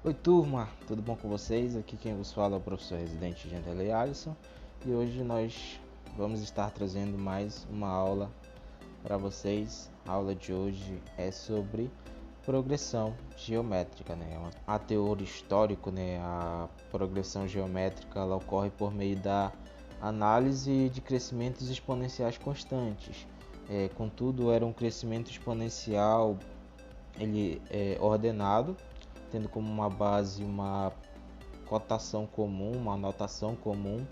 Oi turma, tudo bom com vocês? Aqui quem vos fala é o professor residente Genderley Alisson e hoje nós vamos estar trazendo mais uma aula para vocês. A aula de hoje é sobre progressão geométrica, né? A teor histórico, né? A progressão geométrica ela ocorre por meio da análise de crescimentos exponenciais constantes. Contudo, era um crescimento exponencial ordenado, tendo como uma base uma cotação comum, uma notação comum,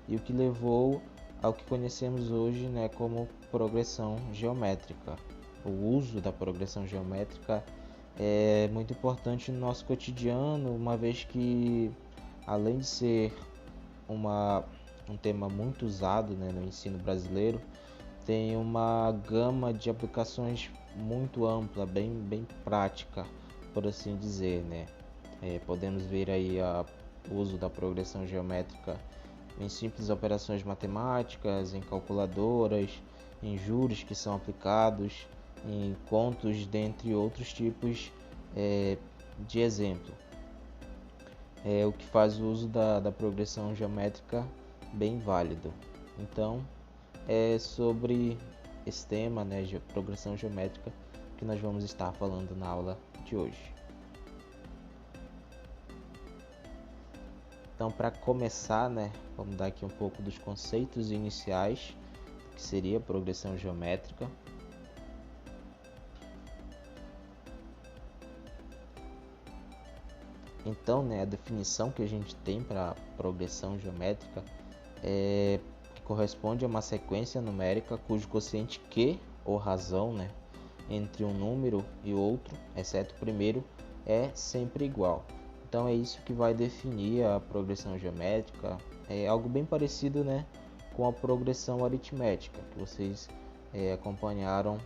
e o que levou ao que conhecemos hoje, né, como progressão geométrica. O uso da progressão geométrica é muito importante no nosso cotidiano, uma vez que, além de ser um tema muito usado, né, no ensino brasileiro, tem uma gama de aplicações muito ampla, bem prática, por assim dizer, né? Podemos ver aí o uso da progressão geométrica em simples operações matemáticas, em calculadoras, em juros que são aplicados, em contos, dentre outros tipos de exemplo. O que faz o uso da progressão geométrica bem válido. Então, é sobre esse tema, né, de progressão geométrica, que nós vamos estar falando na aula de hoje. Então, para começar, né, vamos dar aqui um pouco dos conceitos iniciais, que seria progressão geométrica. Então, né, a definição que a gente tem para progressão geométrica que corresponde a uma sequência numérica cujo quociente Q, ou razão, né, entre um número e outro, exceto o primeiro, é sempre igual. Então é isso que vai definir a progressão geométrica. É algo bem parecido, né, com a progressão aritmética que vocês acompanharam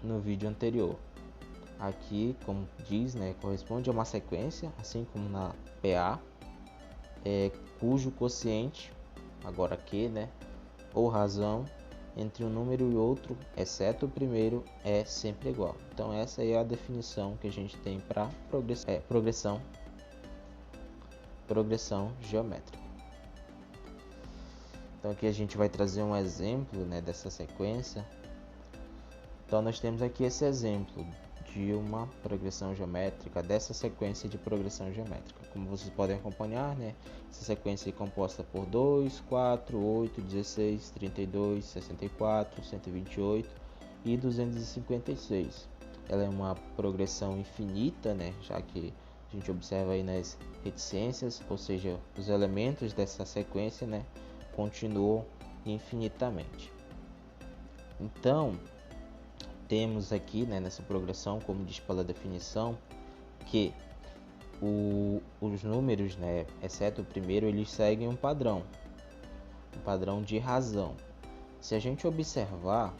no vídeo anterior. Aqui, como diz, né, corresponde a uma sequência, assim como na PA, cujo quociente, agora Q, né, ou razão, entre um número e outro, exceto o primeiro, é sempre igual. Então essa é a definição que a gente tem para progressão geométrica. Então aqui a gente vai trazer um exemplo, né, dessa sequência. Então nós temos aqui esse exemplo de uma progressão geométrica, dessa sequência de progressão geométrica. Como vocês podem acompanhar, né, essa sequência é composta por 2, 4, 8, 16, 32, 64, 128 e 256. Ela é uma progressão infinita, né, já que a gente observa aí nas reticências, ou seja, os elementos dessa sequência, né, continuam infinitamente. Então, temos aqui, né, nessa progressão, como diz pela definição, que os números, né, exceto o primeiro, eles seguem um padrão de razão. Se a gente observar,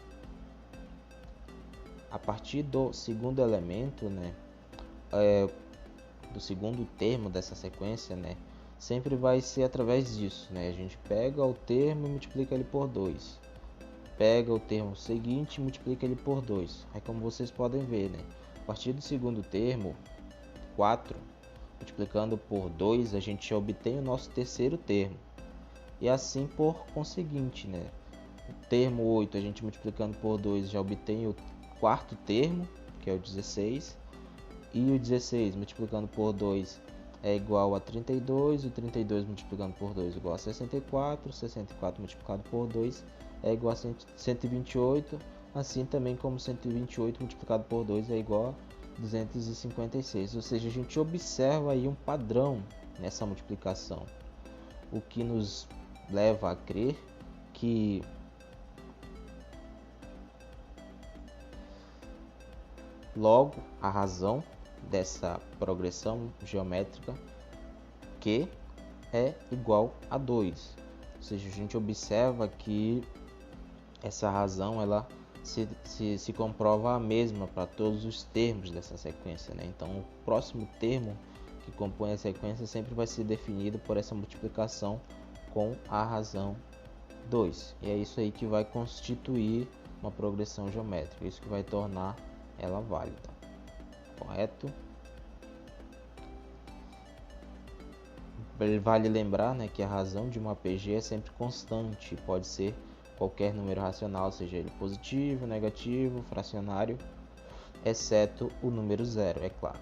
a partir do segundo elemento, né, do segundo termo dessa sequência, né, sempre vai ser através disso, né? A gente pega o termo e multiplica ele por 2. Pega o termo seguinte e multiplica ele por 2. Aí, como vocês podem ver, né, a partir do segundo termo, 4, multiplicando por 2, a gente já obtém o nosso terceiro termo. E assim por conseguinte, né? O termo 8, a gente multiplicando por 2 já obtém o quarto termo, que é o 16. E o 16 multiplicando por 2 é igual a 32, o 32 multiplicando por 2 é igual a 64, 64 multiplicado por 2 é igual a 128, assim também como 128 multiplicado por 2 é igual a 256, ou seja, a gente observa aí um padrão nessa multiplicação, o que nos leva a crer que logo a razão dessa progressão geométrica Q é igual a 2, ou seja, a gente observa que essa razão ela se comprova a mesma para todos os termos dessa sequência, né? Então o próximo termo que compõe a sequência sempre vai ser definido por essa multiplicação com a razão 2, e é isso aí que vai constituir uma progressão geométrica, isso que vai tornar ela válida, correto? Vale lembrar, né, que a razão de uma PG é sempre constante, pode ser qualquer número racional, seja ele positivo, negativo, fracionário, exceto o número zero, é claro.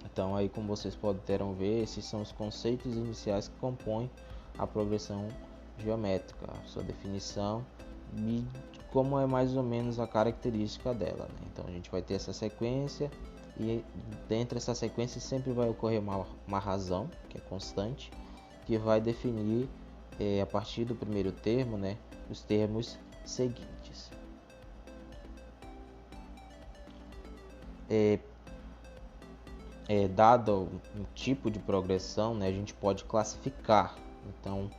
Então aí, como vocês poderão ver, esses são os conceitos iniciais que compõem a progressão geométrica, sua definição e como é mais ou menos a característica dela, né? Então a gente vai ter essa sequência e dentro dessa sequência sempre vai ocorrer uma razão, que é constante, que vai definir a partir do primeiro termo, né, os termos seguintes. Dado um tipo de progressão, né, a gente pode classificar. Então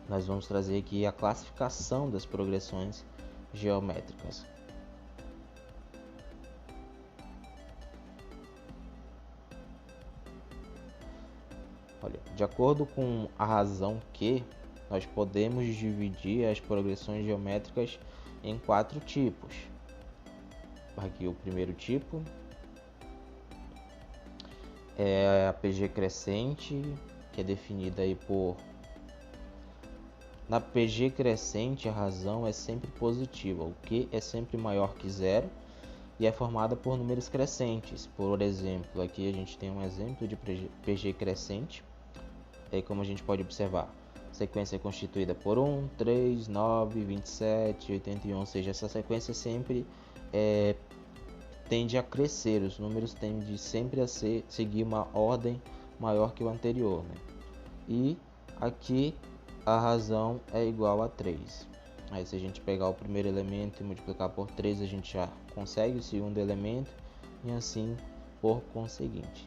nós vamos trazer aqui a classificação das progressões geométricas. Olha, de acordo com a razão Q, nós podemos dividir as progressões geométricas em 4 tipos. Aqui o primeiro tipo é a PG crescente, que é definida aí por... Na PG crescente a razão é sempre positiva, o Q é sempre maior que zero e é formada por números crescentes. Por exemplo, aqui a gente tem um exemplo de PG crescente. Como a gente pode observar, a sequência é constituída por 1, 3, 9, 27, 81, ou seja, essa sequência sempre tende a crescer, os números tendem sempre a seguir uma ordem maior que o anterior, né? E aqui a razão é igual a 3. Aí se a gente pegar o primeiro elemento e multiplicar por 3, a gente já consegue o segundo elemento e assim por conseguinte.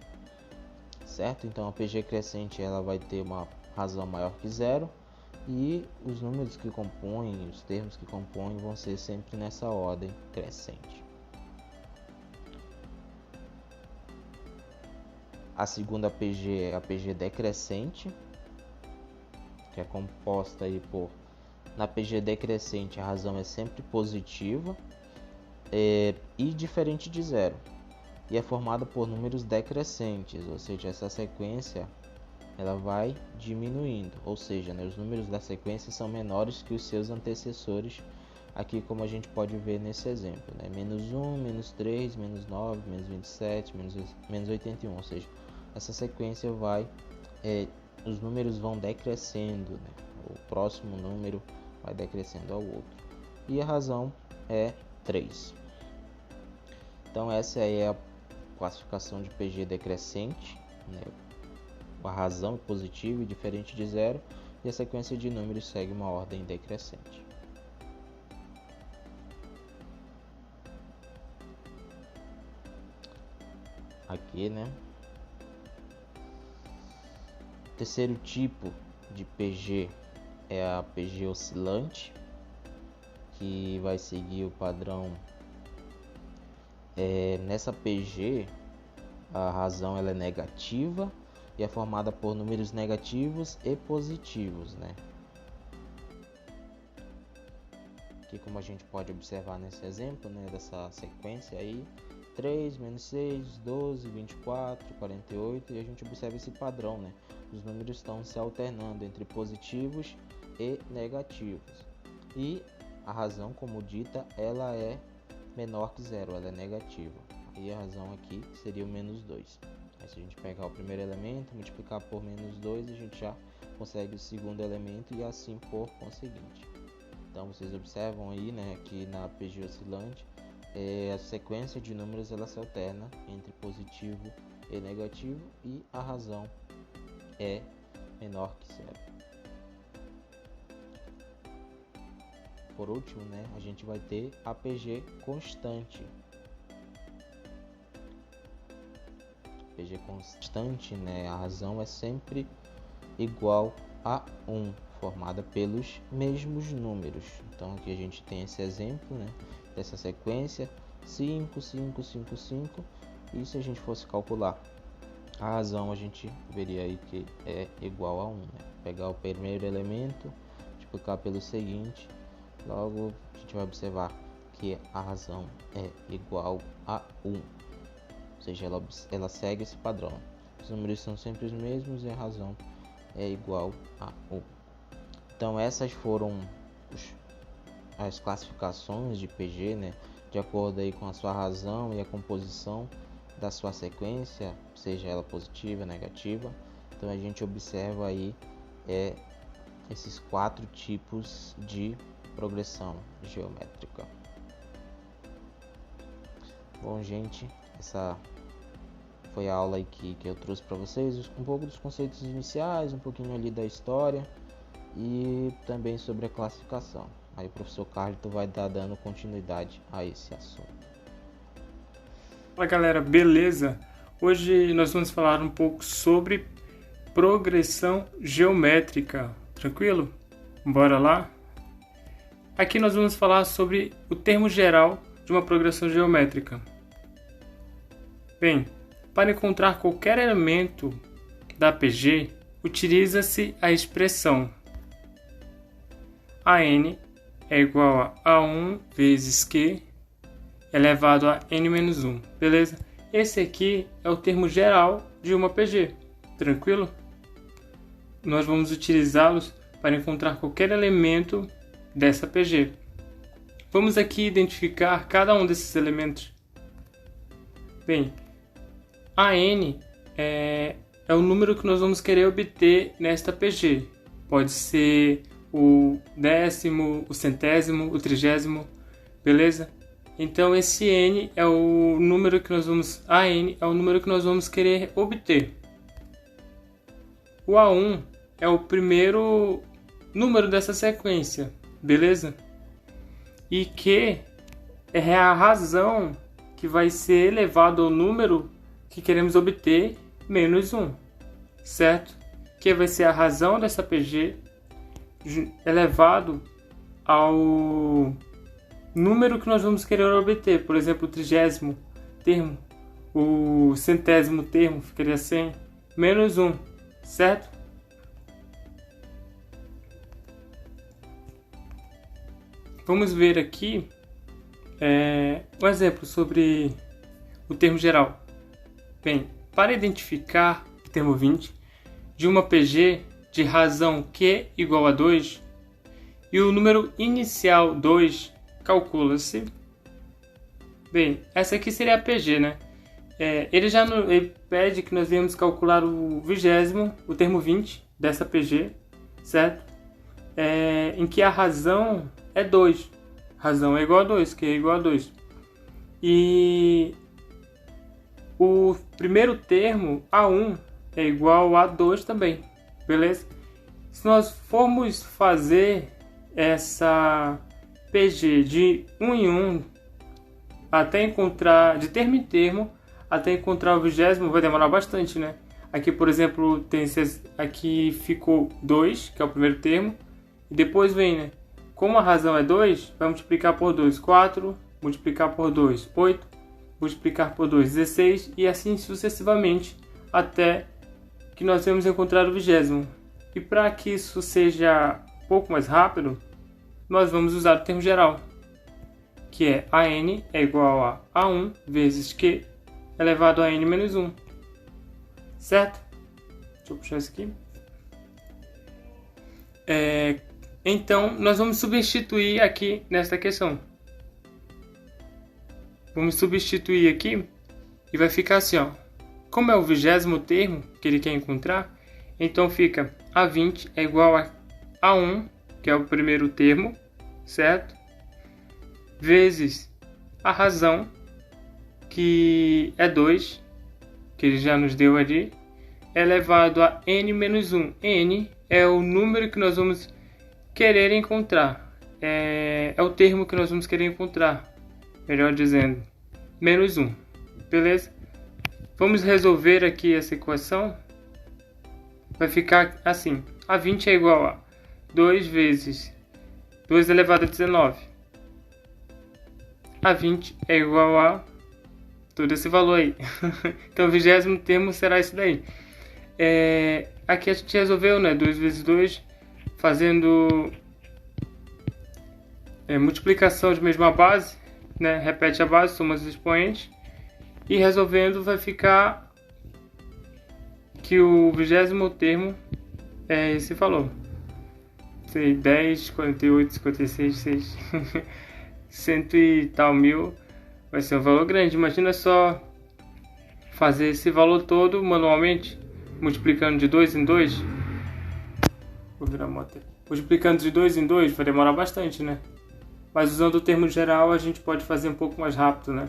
Certo? Então a PG crescente ela vai ter uma razão maior que zero e os números que compõem, os termos que compõem vão ser sempre nessa ordem crescente. A segunda PG é a PG decrescente, que é composta aí por... Na PG decrescente a razão é sempre positiva e diferente de zero. E é formada por números decrescentes, ou seja, essa sequência ela vai diminuindo, ou seja, né, os números da sequência são menores que os seus antecessores, aqui como a gente pode ver nesse exemplo, né, menos 1, menos 3, menos 9, menos 27, menos 81, ou seja, essa sequência vai, os números vão decrescendo, né, o próximo número vai decrescendo ao outro, e a razão é 3. Então essa aí é a classificação de PG decrescente, né? A razão é positiva e diferente de zero, e a sequência de números segue uma ordem decrescente. Aqui, né? O terceiro tipo de PG é a PG oscilante, que vai seguir o padrão. Nessa PG a razão ela é negativa e é formada por números negativos e positivos, né? Aqui como a gente pode observar nesse exemplo, né, dessa sequência aí, 3, menos 6, 12, 24, 48, e a gente observa esse padrão, né? Os números estão se alternando entre positivos e negativos. E a razão, como dita, ela é menor que zero, ela é negativa. E a razão aqui seria o menos 2. Aí se a gente pegar o primeiro elemento, multiplicar por menos 2, a gente já consegue o segundo elemento e assim por conseguinte. Então vocês observam aí, né, que na PG oscilante a sequência de números ela se alterna entre positivo e negativo e a razão é menor que zero. Por último, né, a gente vai ter a PG constante. PG constante, né, a razão é sempre igual a 1, formada pelos mesmos números. Então aqui a gente tem esse exemplo, né, dessa sequência 5, 5, 5, 5, e se a gente fosse calcular a razão, a gente veria aí que é igual a 1, né? Pegar o primeiro elemento, multiplicar pelo seguinte, logo a gente vai observar que a razão é igual a 1, ou seja, ela segue esse padrão. Os números são sempre os mesmos e a razão é igual a 1. Então essas foram as classificações de PG, né? De acordo aí com a sua razão e a composição da sua sequência, seja ela positiva ou negativa. Então a gente observa aí esses 4 tipos de progressão geométrica. Bom, gente, essa foi a aula aí que eu trouxe para vocês, um pouco dos conceitos iniciais, um pouquinho ali da história e também sobre a classificação. Aí o professor Carlito vai estar dando continuidade a esse assunto. Fala galera, beleza? Hoje nós vamos falar um pouco sobre progressão geométrica, tranquilo? Bora lá? Aqui nós vamos falar sobre o termo geral de uma progressão geométrica. Bem, para encontrar qualquer elemento da PG, utiliza-se a expressão AN é igual a A1 vezes Q elevado a n-1, beleza? Esse aqui é o termo geral de uma PG, tranquilo? Nós vamos utilizá-los para encontrar qualquer elemento dessa PG. Vamos aqui identificar cada um desses elementos. Bem, AN é o número que nós vamos querer obter nesta PG. Pode ser o décimo, o centésimo, o trigésimo, beleza? Então esse N é o número que nós vamos, AN é o número que nós vamos querer obter. O A1 é o primeiro número dessa sequência, beleza? E Q é a razão que vai ser elevado ao número que queremos obter menos 1, certo? Que vai ser a razão dessa PG elevado ao número que nós vamos querer obter. Por exemplo, o trigésimo termo, o centésimo termo ficaria 100 menos 1, certo? Vamos ver aqui um exemplo sobre o termo geral. Bem, para identificar o termo 20 de uma PG de razão Q igual a 2 e o número inicial 2, calcula-se. Bem, essa aqui seria a PG, né? Ele pede que nós venhamos calcular o vigésimo, o termo 20 dessa PG, certo? Em que a razão é 2. Razão é igual a 2, Q é igual a 2. E o primeiro termo, A1, é igual a 2 também, beleza? Se nós formos fazer essa PG de 1 em 1, até encontrar, de termo em termo, até encontrar o vigésimo, vai demorar bastante, né? Aqui, por exemplo, aqui ficou 2, que é o primeiro termo, e depois vem, né? Como a razão é 2, vai multiplicar por 2, 4, multiplicar por 2, 8, multiplicar por 2, 16, e assim sucessivamente, até que nós vamos encontrar o vigésimo. E para que isso seja um pouco mais rápido, nós vamos usar o termo geral, que é AN é igual a A1 vezes Q elevado a n menos 1, certo? Deixa eu puxar isso aqui. Então, nós vamos substituir aqui nesta questão. Vamos substituir aqui e vai ficar assim, ó. Como é o vigésimo termo que ele quer encontrar, então fica A20 é igual a A1, que é o primeiro termo, certo? Vezes a razão, que é 2, que ele já nos deu ali, elevado a n menos 1. N é o número que nós vamos querer encontrar. É o termo que nós vamos querer encontrar, melhor dizendo, menos 1. Beleza? Vamos resolver aqui essa equação. Vai ficar assim. A20 é igual a 2 vezes 2 elevado a 19. A20 é igual a todo esse valor aí. Então o vigésimo termo será isso daí. Aqui a gente resolveu, né? 2 vezes 2, fazendo multiplicação de mesma base, né? Repete a base, soma os expoentes. E resolvendo vai ficar que o 20º termo é esse valor. 10, 48, 56, 6, 100 e tal mil. Vai ser um valor grande. Imagina só fazer esse valor todo manualmente, multiplicando de 2 em 2. Vou virar a moto. Multiplicando de 2 em 2 vai demorar bastante, né? Mas usando o termo geral a gente pode fazer um pouco mais rápido, né?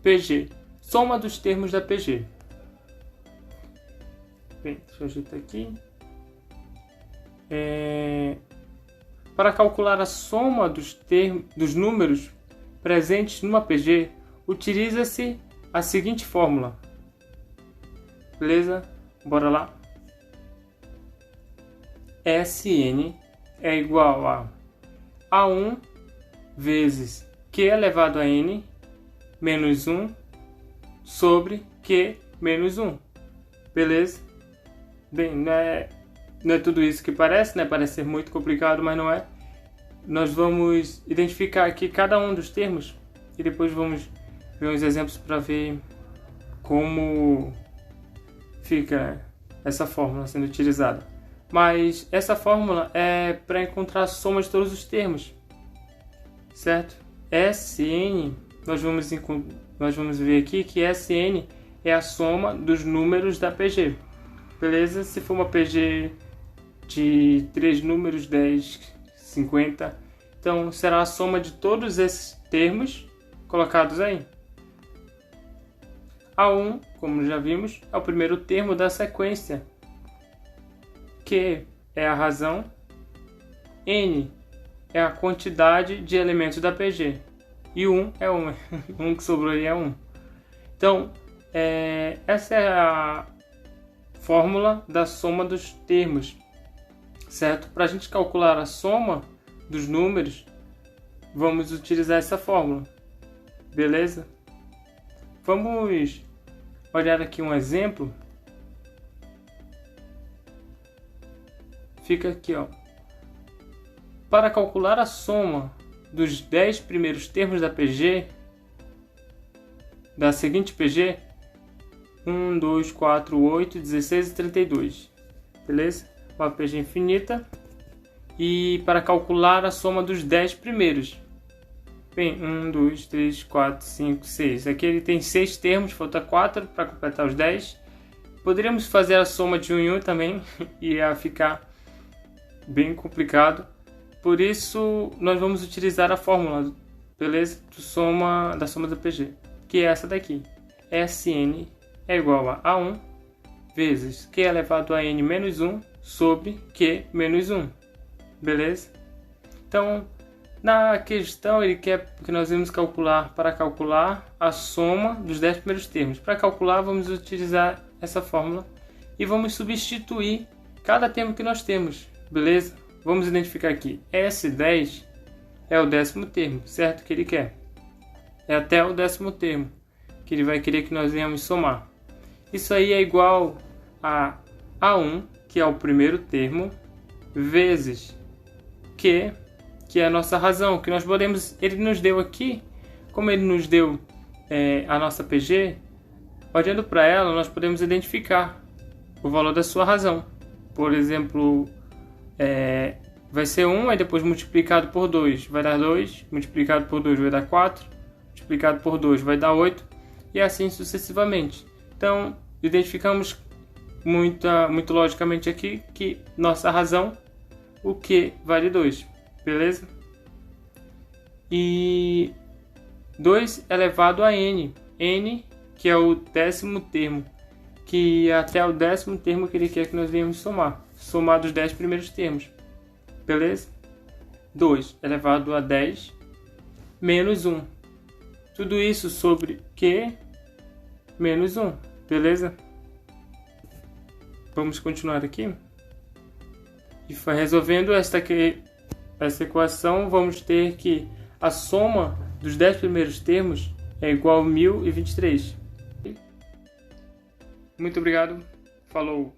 PG. Soma dos termos da PG. Bem, deixa eu ajeitar aqui. Para calcular a soma dos números presentes numa PG, utiliza-se a seguinte fórmula. Beleza? Bora lá. Sn é igual a A1 vezes Q elevado a N menos 1 sobre Q menos 1. Beleza? Bem, não é tudo isso que parece, né? Parece ser muito complicado, mas não é. Nós vamos identificar aqui cada um dos termos e depois vamos ver uns exemplos para ver como fica essa fórmula sendo utilizada. Mas essa fórmula é para encontrar a soma de todos os termos, certo? Sn, nós vamos ver aqui que Sn é a soma dos números da PG. Beleza? Se for uma PG de 3 números, 10, 50, então será a soma de todos esses termos colocados aí. A1, como já vimos, é o primeiro termo da sequência. Q é a razão. N é a quantidade de elementos da PG. E 1 é 1. 1 que sobrou aí é 1. Então, essa é a fórmula da soma dos termos, certo? Para a gente calcular a soma dos números, vamos utilizar essa fórmula, beleza? Vamos olhar aqui um exemplo. Fica aqui, ó. Para calcular a soma dos 10 primeiros termos da PG, da seguinte PG, 1, 2, 4, 8, 16 e 32. Beleza? Uma PG infinita. E para calcular a soma dos 10 primeiros. Bem, 1, 2, 3, 4, 5, 6. Aqui ele tem 6 termos, falta 4 para completar os 10. Poderíamos fazer a soma de 1 em 1 também. Ia ficar bem complicado. Por isso, nós vamos utilizar a fórmula, beleza? Da soma da PG. Que é essa daqui. Sn é igual a A1 vezes Q elevado a N menos 1 sobre Q menos 1. Beleza? Então, na questão ele quer que nós vamos calcular a soma dos 10 primeiros termos. Para calcular, vamos utilizar essa fórmula e vamos substituir cada termo que nós temos. Beleza? Vamos identificar aqui. S10 é o 10º termo, certo? Que ele quer. É até o 10º termo que ele vai querer que nós venhamos somar. Isso aí é igual a A1, que é o primeiro termo, vezes Q, que é a nossa razão, que nós podemos, ele nos deu aqui, como ele nos deu a nossa PG, olhando para ela, nós podemos identificar o valor da sua razão. Por exemplo, vai ser 1, aí depois multiplicado por 2 vai dar 2, multiplicado por 2 vai dar 4, multiplicado por 2 vai dar 8, e assim sucessivamente. Então, identificamos muito logicamente aqui que nossa razão, o Q vale 2, beleza? E 2 elevado a N, N que é o 10º termo, que até o 10º termo que ele quer que nós venhamos somar dos 10 primeiros termos, beleza? 2 elevado a 10 menos 1, tudo isso sobre Q menos 1, beleza? Vamos continuar aqui. E resolvendo essa equação, vamos ter que a soma dos 10 primeiros termos é igual a 1023. Muito obrigado. Falou!